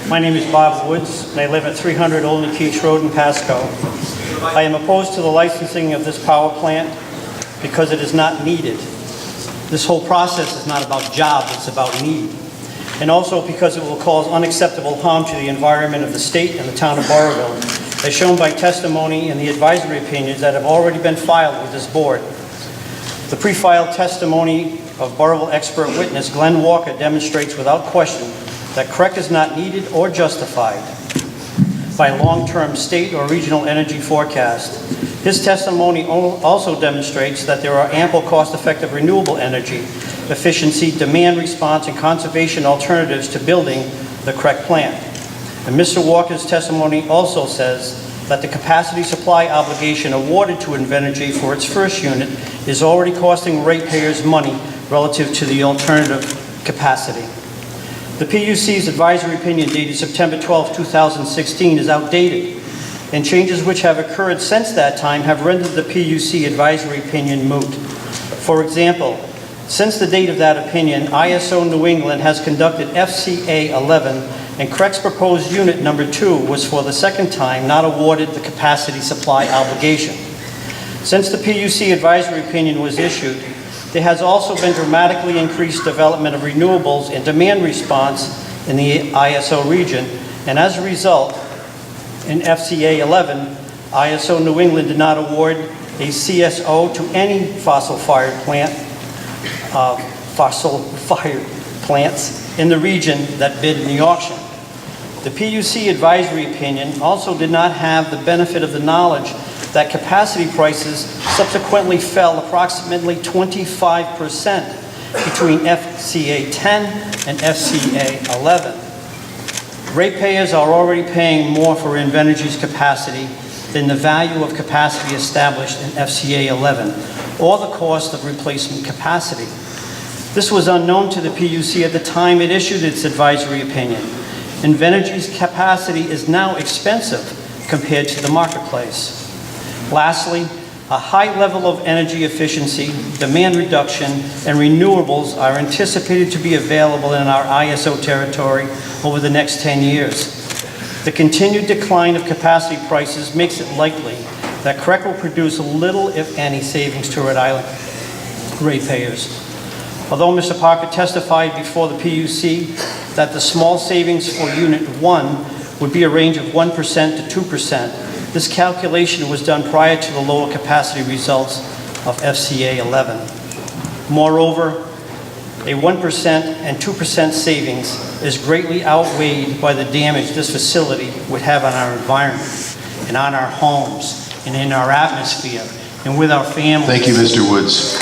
My name is Bob Woods, and I live at 300 Old Nikish Road in Pascoag. I am opposed to the licensing of this power plant because it is not needed. This whole process is not about jobs, it's about need. And also because it will cause unacceptable harm to the environment of the state and the town of Burrillville, as shown by testimony and the advisory opinions that have already been filed with this board. The pre-filed testimony of Burrillville expert witness Glenn Walker demonstrates without question that CREC is not needed or justified by long-term state or regional energy forecast. His testimony also demonstrates that there are ample cost-effective renewable energy, efficiency, demand response, and conservation alternatives to building the CREC plant. And Mr. Walker's testimony also says that the capacity supply obligation awarded to Invenergy for its first unit is already costing ratepayers money relative to the alternative capacity. The PUC's advisory opinion dated September 12, 2016 is outdated, and changes which have occurred since that time have rendered the PUC advisory opinion moot. For example, since the date of that opinion, ISO New England has conducted FCA 11, and CREC's proposed unit number 2 was for the second time not awarded the capacity supply obligation. Since the PUC advisory opinion was issued, there has also been dramatically increased development of renewables and demand response in the ISO region, and as a result, in FCA 11, ISO New England did not award a CSO to any fossil-fired plants in the region that bid in the auction. The PUC advisory opinion also did not have the benefit of the knowledge that capacity prices subsequently fell approximately 25% between FCA 10 and FCA 11. Ratepayers are already paying more for Invenergy's capacity than the value of capacity established in FCA 11, or the cost of replacement capacity. This was unknown to the PUC at the time it issued its advisory opinion. Invenergy's capacity is now expensive compared to the marketplace. Lastly, a high level of energy efficiency, demand reduction, and renewables are anticipated to be available in our ISO territory over the next 10 years. The continued decline of capacity prices makes it likely that CREC will produce little, if any, savings to Rhode Island ratepayers. Although Mr. Parker testified before the PUC that the small savings for Unit 1 would be a range of 1% to 2%, this calculation was done prior to the lower capacity results of FCA 11. Moreover, a 1% and 2% savings is greatly outweighed by the damage this facility would have on our environment and on our homes and in our atmosphere and with our families. Thank you, Mr. Woods.